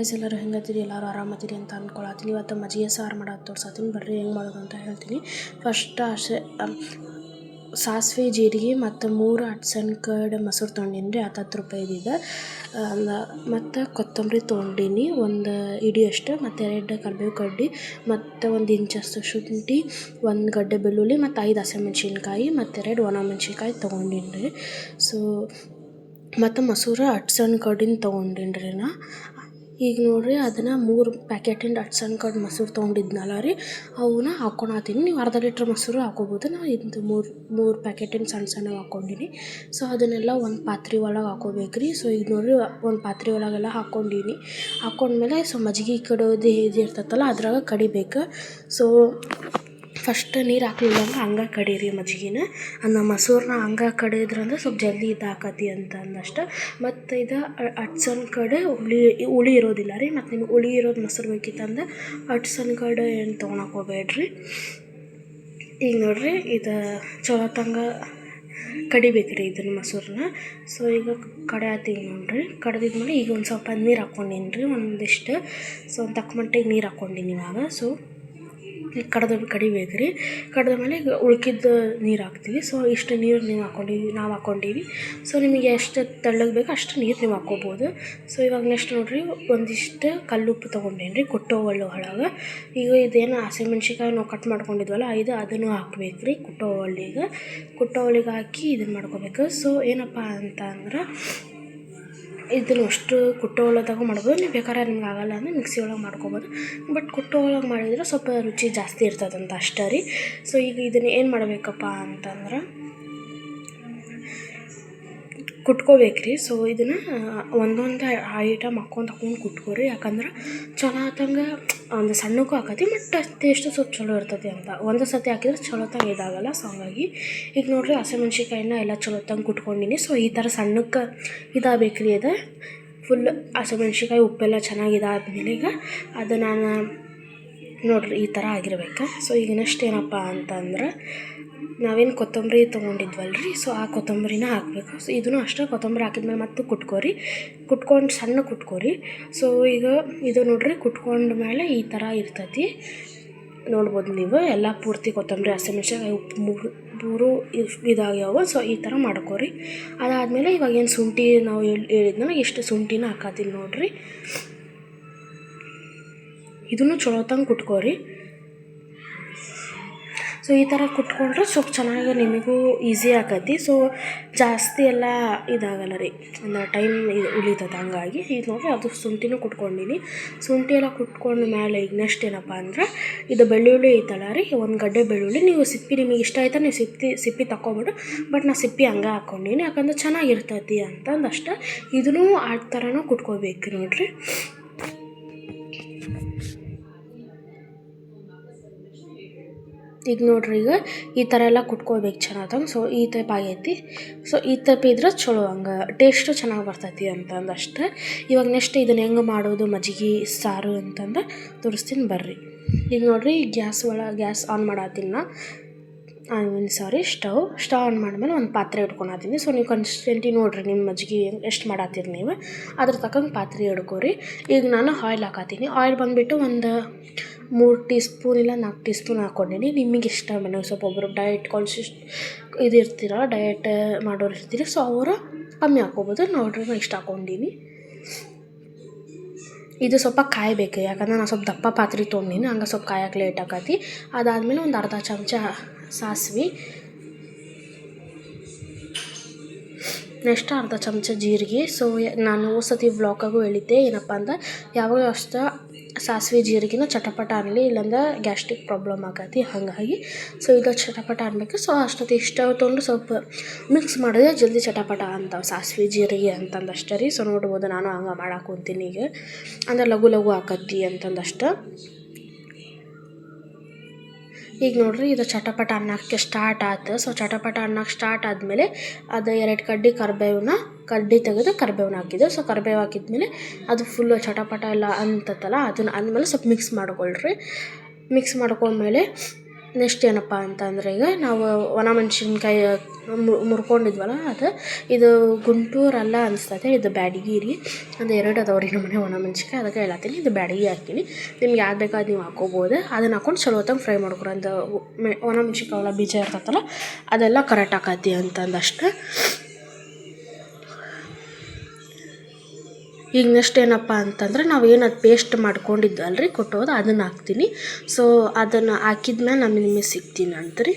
Guys ಎಲ್ಲರೂ ಹೆಂಗತ್ತೀರಿ, ಎಲ್ಲರೂ ಆರಾಮತ್ತೀರಿ ಅಂತ ಅಂದ್ಕೊಳತ್ತೀನಿ. ಇವತ್ತು ಮಜ್ಜಿಗೆ ಸಾರು ಮಾಡೋದು ತೋರ್ಸತ್ತೀನಿ, ಬರ್ರಿ ಹೆಂಗೆ ಮಾಡೋದು ಅಂತ ಹೇಳ್ತೀನಿ. ಫಸ್ಟ್ ಸಾಸಿವೆ ಜೀರಿಗೆ ಮತ್ತು 3 ಹಟ್ಸನ್ ಕರ್ಡ್ ಮೊಸರು ತೊಗೊಂಡಿನಿ ರೀ, 10 ರೂಪಾಯಿದಿದೆ. ಮತ್ತು ಕೊತ್ತಂಬರಿ ತೊಗೊಂಡಿನಿ 1 ಹಿಡಿಯಷ್ಟು, ಮತ್ತು 2 ಕರಿಬೇವು ಕಡ್ಡಿ, ಮತ್ತು 1 ಇಂಚಷ್ಟು ಶುಂಠಿ, 1 ಗಡ್ಡೆ ಬೆಳ್ಳುಳ್ಳಿ, ಮತ್ತು 5 ಹಸಿಮೆಣ್ಸಿನ್ಕಾಯಿ, ಮತ್ತು 2 ಒಣ ಮೆಣ್ಸಿನ್ಕಾಯಿ ತೊಗೊಂಡಿನಿ ರೀ. ಮತ್ತು ಮೊಸರು ಹಟ್ಸನ್ ಕರ್ಡಿನ ತೊಗೊಂಡಿನಿ ರೀ ನಾ. ಈಗ ನೋಡಿರಿ, ಅದನ್ನು 3 ಪ್ಯಾಕೆಟಿಂದ ಹಟ್ಸನ್ ಕರ್ಡ್ ಮೊಸರು ತೊಗೊಂಡಿದ್ನಲ್ಲ ರೀ, ಅವನ್ನ ಹಾಕ್ಕೊಳತ್ತೀನಿ. ನೀವು ಅರ್ಧ ಲೀಟ್ರ್ ಮೊಸರು ಹಾಕೋಬೋದು, ನಾನು ಇದು 3 ಪ್ಯಾಕೆಟಿನ ಸಣ್ಣ ಹಾಕ್ಕೊಂಡಿನಿ. ಸೊ ಅದನ್ನೆಲ್ಲ ಒಂದು ಪಾತ್ರೆ ಒಳಗೆ ಹಾಕೋಬೇಕು ರೀ. ಸೊ ಈಗ ನೋಡಿರಿ, ಒಂದು ಪಾತ್ರೆ ಒಳಗೆಲ್ಲ ಹಾಕ್ಕೊಂಡ್ಮೇಲೆ ಮಜ್ಜಿಗೆ ಕಡೋದು ಇದು ಇರ್ತೈತಲ್ಲ ಅದ್ರಾಗ ಕಡಿಬೇಕು. ಸೊ ಫಸ್ಟ್ ನೀರು ಹಾಕ್ಲಿಲ್ಲ ಅಂದ್ರೆ ಹಂಗೆ ಕಡೀರಿ ಮಜ್ಜಿಗೆನ. ಮೊಸರನ್ನ ಹಂಗೆ ಕಡಿದ್ರಂದ್ರೆ ಸ್ವಲ್ಪ ಜಲ್ದಿ ಇದಾಕತಿ ಅಂತ ಅಂದಷ್ಟು. ಮತ್ತು ಇದು ಹಟ್ಸನ್ ಕಡೆ ಹುಳಿ ಇರೋದಿಲ್ಲ ರೀ. ಮತ್ತು ನಿಮ್ಗೆ ಹುಳಿ ಇರೋದು ಮೊಸರು ಬೇಕಿತ್ತಂದ್ರೆ ಹಟ್ಸನ್ ಕಡೆ ಏನು ತೊಗೊಳಕ್ಕೆ ಹೋಗ್ಬೇಡ್ರಿ. ಈಗ ನೋಡಿರಿ, ಇದು ಚಲೋ ತಂಗ ಕಡಿಬೇಕು ರೀ ಇದನ್ನು ಮೊಸರನ್ನ. ಸೊ ಈಗ ಕಡಿಯತ್ತೀನಿ ನೋಡಿರಿ. ಕಡ್ದಿದ್ಮೇಲೆ ಈಗ ಒಂದು ಸ್ವಲ್ಪ ನೀರು ಹಾಕ್ಕೊಂಡಿನಿ ರೀ, ಒಂದಿಷ್ಟು. ಸೊ ಒಂದು ತಕ್ಕ ಮಟ್ಟಿಗೆ ನೀರು ಹಾಕ್ಕೊಂಡಿನಿ ಇವಾಗ. ಸೊ ಈಗ ಕಡಿಬೇಕು ರೀ. ಕಡ್ದ ಮೇಲೆ ಈಗ ಉಳ್ಕಿದ್ದು ನೀರು ಹಾಕ್ತೀವಿ. ಸೊ ಇಷ್ಟು ನೀರು ನಾವು ಹಾಕ್ಕೊಂಡೀವಿ. ಸೊ ನಿಮಗೆ ಎಷ್ಟು ತೆಳ್ಳಗೆ ಬೇಕು ಅಷ್ಟು ನೀರು ನೀವು ಹಾಕ್ಕೋಬೋದು. ಸೊ ಇವಾಗ ನೆಕ್ಸ್ಟ್ ನೋಡಿರಿ, ಒಂದಿಷ್ಟು ಕಲ್ಲುಪ್ಪು ತೊಗೊಂಡೇನಿ ರೀ ಕುಟ್ಟೋ ಒಳಗೆ. ಈಗ ಇದೇನು ಹಸಿಮೆಣ್ಸಿನ್ಕಾಯಿ ನಾವು ಕಟ್ ಮಾಡ್ಕೊಂಡಿದ್ವಲ್ಲ ಅದನ್ನು ಹಾಕ್ಬೇಕು ರೀ ಕುಟ್ಟೋ ಒಳ್ಳಿಗೆ ಹಾಕಿ ಇದನ್ನು ಮಾಡ್ಕೋಬೇಕು. ಸೊ ಏನಪ್ಪ ಅಂತ ಅಂದ್ರೆ, ಇದನ್ನು ಅಷ್ಟು ಕುಟ್ಟೋ ಒಳದಾಗ ಮಾಡ್ಬೋದು. ನೀವು ಬೇಕಾದ್ರೆ ನಿಮ್ಗೆ ಆಗೋಲ್ಲ ಅಂದರೆ ಮಿಕ್ಸಿ ಒಳಗೆ ಮಾಡ್ಕೊಬೋದು. ಬಟ್ ಕುಟ್ಟೋ ಒಳಗೆ ಮಾಡಿದ್ರೆ ಸ್ವಲ್ಪ ರುಚಿ ಜಾಸ್ತಿ ಇರ್ತದಂತ ಅಷ್ಟೇ ರೀ. ಸೊ ಈಗ ಇದನ್ನು ಏನು ಮಾಡಬೇಕಪ್ಪ ಅಂತಂದ್ರೆ, ಕುಟ್ಕೋಬೇಕ್ರಿ. ಸೊ ಇದನ್ನು ಒಂದೊಂದು ಐಟಮ್ ಹಾಕ್ಕೊಂಡು ಕುಟ್ಕೋರಿ. ಯಾಕಂದ್ರೆ ಚಲೋ ತಂಗೆ ಒಂದು ಸಣ್ಣಕ್ಕೂ ಹಾಕತಿ, ಬಟ್ ಟೇಸ್ಟ್ ಸ್ವಲ್ಪ ಚಲೋ ಇರ್ತದೆ ಅಂತ. ಒಂದು ಸತಿ ಹಾಕಿದ್ರೆ ಚಲೋ ತಂಗೆ ಇದಾಗಲ್ಲ. ಸೊ ಹಂಗಾಗಿ ಈಗ ನೋಡಿರಿ, ಹಸಿಮೆಣ್ಸಿನ್ಕಾಯಿನ ಎಲ್ಲ ಚಲೋ ತಂಗೆ ಕುಟ್ಕೊಂಡಿನಿ. ಸೊ ಈ ಥರ ಸಣ್ಣಕ್ಕೆ ಇದಾಗಬೇಕ್ರಿ. ಅದು ಫುಲ್ ಹಸಿಮೆಣ್ಸಿನ್ಕಾಯಿ ಉಪ್ಪೆಲ್ಲ ಚೆನ್ನಾಗಿ ಇದಾದ್ಮೇಲೆ ಈಗ ಅದು ನಾನು ನೋಡಿರಿ ಈ ಥರ ಆಗಿರ್ಬೇಕು. ಸೊ ಈಗ ನೆಕ್ಸ್ಟ್ ಏನಪ್ಪ ಅಂತಂದ್ರೆ, ನಾವೇನು ಕೊತ್ತಂಬರಿ ತೊಗೊಂಡಿದ್ವಲ್ಲ ರೀ, ಸೊ ಆ ಕೊತ್ತಂಬರಿನ ಹಾಕಬೇಕು. ಸೊ ಇದನ್ನು ಅಷ್ಟೇ ಕೊತ್ತಂಬರಿ ಹಾಕಿದ್ಮೇಲೆ ಮತ್ತೆ ಕುಟ್ಕೊಂಡು ಸಣ್ಣ ಕುಟ್ಕೋರಿ. ಸೊ ಈಗ ಇದು ನೋಡಿರಿ, ಕುಟ್ಕೊಂಡ ಮೇಲೆ ಈ ಥರ ಇರ್ತೈತಿ ನೋಡ್ಬೋದು ನೀವು. ಎಲ್ಲ ಪೂರ್ತಿ ಕೊತ್ತಂಬರಿ ಹಸಿಮೆಣ್ಸಿನ್ಕಾಯಿ ಉಪ್ಪು ಮೂರು ಇದಾಗ್ಯಾವ. ಸೊ ಈ ಥರ ಮಾಡ್ಕೋರಿ. ಅದಾದಮೇಲೆ ಇವಾಗ ಏನು ಶುಂಠಿ ನಾವು ಹೇಳಿದ್ನಲ್ಲ, ಇಷ್ಟು ಶುಂಠಿನ ಹಾಕತ್ತೀನಿ ನೋಡಿರಿ. ಇದನ್ನು ಚಲೋ ತಂಗೆ ಕುಟ್ಕೋರಿ. ಸೊ ಈ ಥರ ಕುಟ್ಕೊಂಡ್ರೆ ಸ್ವಲ್ಪ ಚೆನ್ನಾಗಿ ನಿಮಗೂ ಈಸಿ ಆಕತಿ. ಸೊ ಜಾಸ್ತಿ ಎಲ್ಲ ಇದಾಗಲ್ಲ ರೀ, ಒಂದು ಟೈಮ್ ಉಳಿತದೆ. ಹಂಗಾಗಿ ಈಗ ನೋಡಿ, ಅದು ಶುಂಠಿನೂ ಕುಟ್ಕೊಂಡಿನಿ. ಶುಂಠಿ ಎಲ್ಲ ಕುಟ್ಕೊಂಡ ಮೇಲೆ ಈಗ ನೆಕ್ಸ್ಟ್ ಏನಪ್ಪ ಅಂದ್ರೆ, ಇದು ಬೆಳ್ಳುಳ್ಳಿ ಐತಲ್ಲ ರೀ, 1 ಗಡ್ಡೆ ಬೆಳ್ಳುಳ್ಳಿ. ನೀವು ಸಿಪ್ಪಿ ನಿಮಗೆ ಇಷ್ಟ ಆಯ್ತಾ ನೀವು ಸಿಪ್ಪಿ ತಗೊಬಿಡು. ಬಟ್ ನಾನು ಸಿಪ್ಪಿ ಹಂಗೆ ಹಾಕ್ಕೊಂಡಿನಿ, ಯಾಕಂದ್ರೆ ಚೆನ್ನಾಗಿರ್ತೈತಿ ಅಂತಂದು ಅಷ್ಟೇ. ಇದನ್ನೂ ಆ ಥರನೂ ಕುಟ್ಕೋಬೇಕು ನೋಡಿರಿ. ಈಗ ನೋಡ್ರಿ, ಈಗ ಈ ಥರ ಎಲ್ಲ ಕುಟ್ಕೋಬೇಕು ಚೆನ್ನಾಗಿ. ಸೊ ಈ ಟೈಪ್ ಆಗೈತಿ. ಸೊ ಈ ಟೈಪ್ ಇದ್ರೆ ಚಲೋ, ಹಂಗೆ ಟೇಸ್ಟು ಚೆನ್ನಾಗಿ ಬರ್ತೈತಿ ಅಂತಂದು ಅಷ್ಟೇ. ಇವಾಗ ನೆಕ್ಸ್ಟ್ ಇದನ್ನು ಹೆಂಗೆ ಮಾಡೋದು ಮಜ್ಜಿಗೆ ಸಾರು ಅಂತಂದು ತೋರಿಸ್ತೀನಿ ಬರ್ರಿ. ಈಗ ನೋಡಿರಿ, ಗ್ಯಾಸ್ ಆನ್ ಮಾಡತ್ತೀನಿ ನಾ. ಸ್ಟವ್ ಆನ್ ಮಾಡಿದ್ಮೇಲೆ ಒಂದು ಪಾತ್ರೆ ಇಟ್ಕೊಳತ್ತೀನಿ. ಸೊ ನೀವು ಕನ್ಸಿಸ್ಟೆಂಟಿ ನೋಡಿರಿ, ನಿಮ್ಮ ಮಜ್ಜಿಗೆ ಎಷ್ಟು ಮಾಡತ್ತೀರಿ ನೀವು ಅದ್ರ ತಕ್ಕಂಗೆ ಪಾತ್ರೆ ಹಿಡ್ಕೋರಿ. ಈಗ ನಾನು ಆಯಿಲ್ ಹಾಕತ್ತೀನಿ. ಆಯಿಲ್ ಬಂದುಬಿಟ್ಟು ಒಂದು 3 ಟೀ ಸ್ಪೂನ್ ಇಲ್ಲ 4 ಟೀ ಸ್ಪೂನ್ ಹಾಕ್ಕೊಂಡಿನಿ. ನಿಮಗೆ ಇಷ್ಟ ಮನೆಗೆ ಸ್ವಲ್ಪ ಒಬ್ಬರು ಡಯಟ್ ಡಯಟ್ ಮಾಡೋರು ಇರ್ತೀರಿ. ಸೊ ಅವರು ಕಮ್ಮಿ ಹಾಕ್ಕೋಬೋದು. ನೋಡ್ರಿ, ನಾನು ಇಷ್ಟ ಹಾಕ್ಕೊಂಡಿನಿ. ಇದು ಸ್ವಲ್ಪ ಕಾಯಬೇಕು, ಯಾಕಂದ್ರೆ ನಾನು ಸ್ವಲ್ಪ ದಪ್ಪ ಪಾತ್ರೆ ತೊಗೊಂಡಿನಿ, ಹಂಗೆ ಸ್ವಲ್ಪ ಕಾಯಕ್ಕೆ ಲೇಟ್ ಆಕತಿ. ಅದಾದಮೇಲೆ ಒಂದು ಅರ್ಧ ಚಮಚ ಸಾಸಿವೆ, ನೆಕ್ಸ್ಟ್ ಅರ್ಧ ಚಮಚ ಜೀರಿಗೆ. ಸೊ ನಾನು ಸತಿ ವ್ಲಾಗಾಗೂ ಹೇಳಿದ್ದೆ ಏನಪ್ಪ ಅಂದ್ರೆ, ಯಾವಾಗ ಅಷ್ಟು ಸಾಸಿವೆ ಜೀರಿಗೆನ ಚಟಪಟ ಅನ್ನಲಿ, ಇಲ್ಲಾಂದ್ರೆ ಗ್ಯಾಸ್ಟ್ರಿಕ್ ಪ್ರಾಬ್ಲಮ್ ಆಗತ್ತೆ. ಹಾಗಾಗಿ ಸೊ ಇದು ಚಟಪಟ ಅನ್ಬೇಕು. ಸೊ ಅಷ್ಟೊತ್ತು ಇಷ್ಟ ತೊಗೊಂಡು ಸ್ವಲ್ಪ ಮಿಕ್ಸ್ ಮಾಡಿದ್ರೆ ಜಲ್ದಿ ಚಟಪಟ ಅಂತಾವೆ ಸಾಸಿವೆ ಜೀರಿಗೆ ಅಂತಂದು ಅಷ್ಟೇ ರೀ. ಸೊ ನೋಡ್ಬೋದು, ನಾನು ಹಂಗೆ ಮಾಡಾಕೊಂತೀನಿ. ಈಗ ಅಂದ್ರೆ ಲಘು ಹಾಕತ್ತಿ ಅಂತಂದಷ್ಟು. ಈಗ ನೋಡಿರಿ, ಇದು ಚಟಪಟ ಅನ್ನೋಕ್ಕೆ ಸ್ಟಾರ್ಟ್ ಆಯ್ತು. ಸೊ ಚಟಪಟ ಅನ್ನೋಕ್ಕೆ ಸ್ಟಾರ್ಟ್ ಆದಮೇಲೆ ಅದು 2 ಕಡ್ಡಿ ತೆಗೆದು ಕರಿಬೇವನ್ನ ಹಾಕಿದೆ. ಸೊ ಕರಿಬೇವು ಹಾಕಿದ್ಮೇಲೆ ಅದು ಫುಲ್ಲು ಚಟಪಟ ಎಲ್ಲ ಅಂತತ್ತಲ್ಲ, ಅದನ್ನು ಅಂದಮೇಲೆ ಸ್ವಲ್ಪ ಮಿಕ್ಸ್ ಮಾಡ್ಕೊಳ್ರಿ. ಮಿಕ್ಸ್ ಮಾಡ್ಕೊಂಡ್ಮೇಲೆ ನೆಕ್ಸ್ಟ್ ಏನಪ್ಪ ಅಂತಂದರೆ ಈಗ ನಾವು ಒಣಮೆಣ್ಸಿನ್ಕಾಯಿ ಮುರ್ಕೊಂಡಿದ್ವಲ್ಲ ಇದು ಗುಂಟೂರು ಅಲ್ಲ ಅನಿಸ್ತದೆ, ಇದು ಬ್ಯಾಡಗಿ ಅದು 2 ಅದಾವೆ ರೀ ನಮ್ಮನೆ ಒಣಮೆಣ್ಸಿನ್ಕಾಯಿ. ಅದಕ್ಕೆ ಹೇಳತ್ತೀನಿ, ಇದು ಬ್ಯಾಡಗಿ ಹಾಕ್ತೀನಿ. ನಿಮ್ಗೆ ಯಾವ್ದು ಬೇಕಾ ಅದು ನೀವು ಹಾಕ್ಕೋಬೋದು. ಅದನ್ನು ಹಾಕ್ಕೊಂಡು ಚಲೋ ಹೊತ್ತಂಗೆ ಫ್ರೈ ಮಾಡ್ಕೊರಿ. ಅದು ಒಣಮೆಣ್ಸಿನ್ಕಾಯಿ ಬೀಜ ಇರ್ತೈತಲ್ಲ ಅದೆಲ್ಲ ಕರೆಕ್ಟ್ ಆಕತಿ ಅಂತಂದಷ್ಟು. ಈಗ ನೆಕ್ಸ್ಟ್ ಏನಪ್ಪ ಅಂತಂದ್ರೆ ನಾವು ಏನು ಅದು ಪೇಸ್ಟ್ ಮಾಡ್ಕೊಂಡಿದ್ವಲ್ರಿ ಕೊಟ್ಟೋದು ಅದನ್ನು ಹಾಕ್ತೀನಿ. ಸೊ ಅದನ್ನು ಹಾಕಿದ್ಮೇಲೆ ನಾನು ನಿಮಗೆ ಸಿಗ್ತೀನಿ ಅಂತ್ರಿ.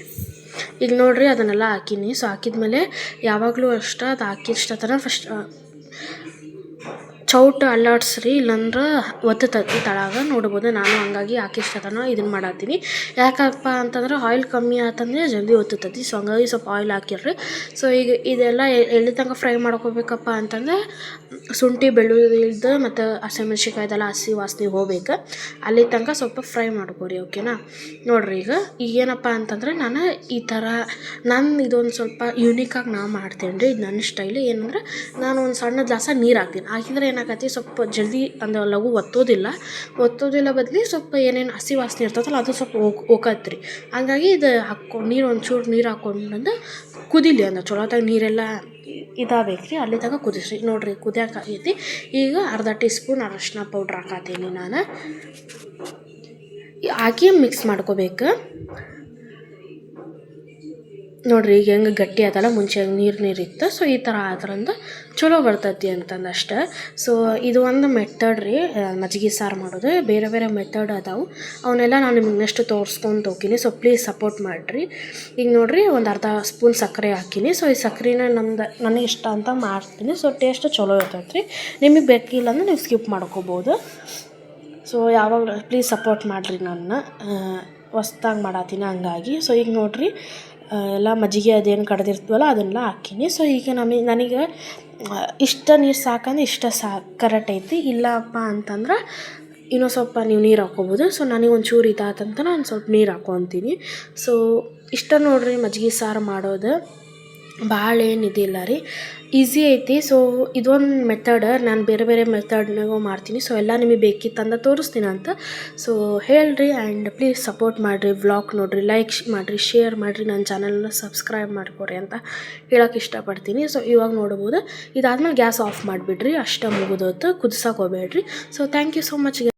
ಈಗ ನೋಡಿರಿ ಅದನ್ನೆಲ್ಲ ಹಾಕೀನಿ. ಸೊ ಹಾಕಿದ್ಮೇಲೆ ಯಾವಾಗಲೂ ಅಷ್ಟೇ ಅದು ಹಾಕಿಷ್ಟತನ ಫಸ್ಟ್ ಚೌಟ ಅಲ್ಲಾಡ್ಸ್ರಿ, ಇಲ್ಲಾಂದ್ರೆ ಒತ್ತುತ್ತತಿ ತಳಗ ನೋಡ್ಬೋದು. ನಾನು ಹಂಗಾಗಿ ಹಾಕಿಷ್ಟತನ ಇದನ್ನು ಮಾಡತ್ತೀನಿ. ಯಾಕಪ್ಪ ಅಂತಂದ್ರೆ ಆಯಿಲ್ ಕಮ್ಮಿ ಆತಂದರೆ ಜಲ್ದಿ ಒತ್ತುತ್ತತಿ. ಸೊ ಹಂಗಾಗಿ ಸ್ವಲ್ಪ ಆಯಿಲ್ ಹಾಕಿರ್ರಿ. ಸೊ ಈಗ ಇದೆಲ್ಲ ಎಲ್ಲಿ ತನಕ ಫ್ರೈ ಮಾಡ್ಕೋಬೇಕಪ್ಪ ಅಂತಂದರೆ ಶುಂಠಿ ಬೆಳ್ಳುಳ್ಳಿದು ಮತ್ತು ಹಸಿಮೆಣ್ಸಿನ್ಕಾಯ್ದೆಲ್ಲ ಹಸಿ ವಾಸನೆ ಹೋಗ್ಬೇಕು, ಅಲ್ಲಿ ತನಕ ಸ್ವಲ್ಪ ಫ್ರೈ ಮಾಡ್ಕೊರಿ. ಓಕೆನಾ? ನೋಡಿರಿ ಈಗ ಏನಪ್ಪ ಅಂತಂದರೆ ಈ ಥರ ಇದೊಂದು ಸ್ವಲ್ಪ ಯೂನಿಕಾಗಿ ನಾ ಮಾಡ್ತೇನೆ ರೀ. ಇದು ನನ್ನ ಸ್ಟೈಲು. ಏನಂದ್ರೆ ನಾನು ಒಂದು ಸಣ್ಣ ಗ್ಲಾಸ ನೀರು ಹಾಕ್ತೀನಿ. ಹಾಕಿದ್ರೆ ಏನಾಗತ್ತೆ, ಸ್ವಲ್ಪ ಜಲ್ದಿ ಅಂದ್ರೆ ಲಘು ಒತ್ತೋದಿಲ್ಲ ಬದಲಿ ಸ್ವಲ್ಪ ಏನೇನು ಹಸಿ ವಾಸನೆ ಇರ್ತದಲ್ಲ ಅದು ಸ್ವಲ್ಪ ಹೋಗತ್ರಿ. ಹಂಗಾಗಿ ಇದು ಹಾಕ್ಕೊಂಡು ಒಂಚೂರು ನೀರು ಹಾಕ್ಕೊಂಡು ಕುದಿಲಿ ಅಂದ್ರೆ ಚಲೋತ್ತಾಗಿ ನೀರೆಲ್ಲ ಇದಾಗಬೇಕು ರೀ, ಅಲ್ಲಿ ತನಕ ಕುದಿಸ್ರಿ. ನೋಡಿರಿ ಕುದಿಯೋಕ್ಕಾಗೈತಿ. ಈಗ ಅರ್ಧ ಟೀ ಸ್ಪೂನ್ ಅರಶಿನ ಪೌಡ್ರ್ ಹಾಕತ್ತೀನಿ ನಾನು. ಹಾಕಿ ಮಿಕ್ಸ್ ಮಾಡ್ಕೋಬೇಕು. ನೋಡಿರಿ ಈಗ ಹೆಂಗೆ ಗಟ್ಟಿ ಆತಲ್ಲ, ಮುಂಚೆ ನೀರಿತ್ತು. ಸೊ ಈ ಥರ ಆದ್ರಿಂದ ಚಲೋ ಬರ್ತೈತಿ ಅಂತಂದಷ್ಟೆ. ಸೊ ಇದು ಒಂದು ಮೆಥಡ್ ರೀ ಮಜ್ಜಿಗೆ ಸಾರು ಮಾಡೋದು. ಬೇರೆ ಬೇರೆ ಮೆಥಡ್ ಅದಾವೆ, ಅವನ್ನೆಲ್ಲ ನಾನು ನಿಮಗೆ ನೆಕ್ಸ್ಟ್ ತೋರಿಸ್ಕೊಂಡು ಹೋಗ್ತೀನಿ. ಸೊ ಪ್ಲೀಸ್ ಸಪೋರ್ಟ್ ಮಾಡಿರಿ. ಈಗ ನೋಡಿರಿ ಒಂದು ಅರ್ಧ ಸ್ಪೂನ್ ಸಕ್ಕರೆ ಹಾಕೀನಿ. ಸೊ ಈ ಸಕ್ಕರೆನ ನನಗೆ ಇಷ್ಟ ಅಂತ ಮಾಡ್ತೀನಿ. ಸೊ ಟೇಸ್ಟ್ ಚಲೋ ಇರ್ತೈತೆ ರೀ. ನಿಮಗೆ ಬೇಕಿಲ್ಲ ಅಂದ್ರೆ ನೀವು ಸ್ಕಿಪ್ ಮಾಡ್ಕೋಬೋದು. ಸೊ ಯಾವಾಗ ಪ್ಲೀಸ್ ಸಪೋರ್ಟ್ ಮಾಡಿರಿ ನನ್ನ, ಹೊಸ್ದಾಗಿ ಮಾಡತ್ತೀನಿ ಹಂಗಾಗಿ. ಸೊ ಈಗ ನೋಡಿರಿ ಎಲ್ಲ ಮಜ್ಜಿಗೆ ಅದೇನು ಕಡ್ದಿರ್ತೀವಲ್ಲ ಅದನ್ನೆಲ್ಲ ಹಾಕೀನಿ. ಸೊ ಈಗ ನನಗೆ ಇಷ್ಟ ನೀರು ಸಾಕಂದ್ರೆ ಇಷ್ಟ ಕರೆಕ್ಟ್ ಐತಿ. ಇಲ್ಲಪ್ಪ ಅಂತಂದ್ರೆ ಇನ್ನೂ ಸ್ವಲ್ಪ ನೀವು ನೀರು ಹಾಕ್ಕೋಬೋದು. ಸೊ ನನಗೆ ಒಂಚೂರು ಇದಾತಂತ ನಾನು ಸ್ವಲ್ಪ ನೀರು ಹಾಕ್ಕೊತೀನಿ. ಸೊ ಇಷ್ಟ ನೋಡಿರಿ ಮಜ್ಜಿಗೆ ಸಾರು ಮಾಡೋದು. ಭಾಳ ಏನಿದಿಲ್ಲ ರೀ, ಈಸಿ ಐತಿ. ಸೊ ಇದೊಂದು ಮೆಥಡ್. ನಾನು ಬೇರೆ ಬೇರೆ ಮೆಥಡ್ನಾಗೂ ಮಾಡ್ತೀನಿ. ಸೊ ಎಲ್ಲ ನಿಮಗೆ ಬೇಕಿತ್ತಂದ ತೋರಿಸ್ತೀನಿ ಅಂತ. ಸೊ ಹೇಳ್ರಿ ಆ್ಯಂಡ್ ಪ್ಲೀಸ್ ಸಪೋರ್ಟ್ ಮಾಡಿರಿ. ವ್ಲಾಗ್ ನೋಡಿರಿ, ಲೈಕ್ ಮಾಡಿರಿ, ಶೇರ್ ಮಾಡಿರಿ, ನನ್ನ ಚಾನಲ್ನ ಸಬ್ಸ್ಕ್ರೈಬ್ ಮಾಡ್ಕೊರಿ ಅಂತ ಹೇಳೋಕೆ ಇಷ್ಟಪಡ್ತೀನಿ. ಸೊ ಇವಾಗ ನೋಡ್ಬೋದು. ಇದಾದ್ಮೇಲೆ ಗ್ಯಾಸ್ ಆಫ್ ಮಾಡಿಬಿಡ್ರಿ, ಅಷ್ಟೇ ಮುಗಿದೋತು. ಕುದಿಸೋಕೆ ಹೋಗ್ಬೇಡ್ರಿ. So thank you so much.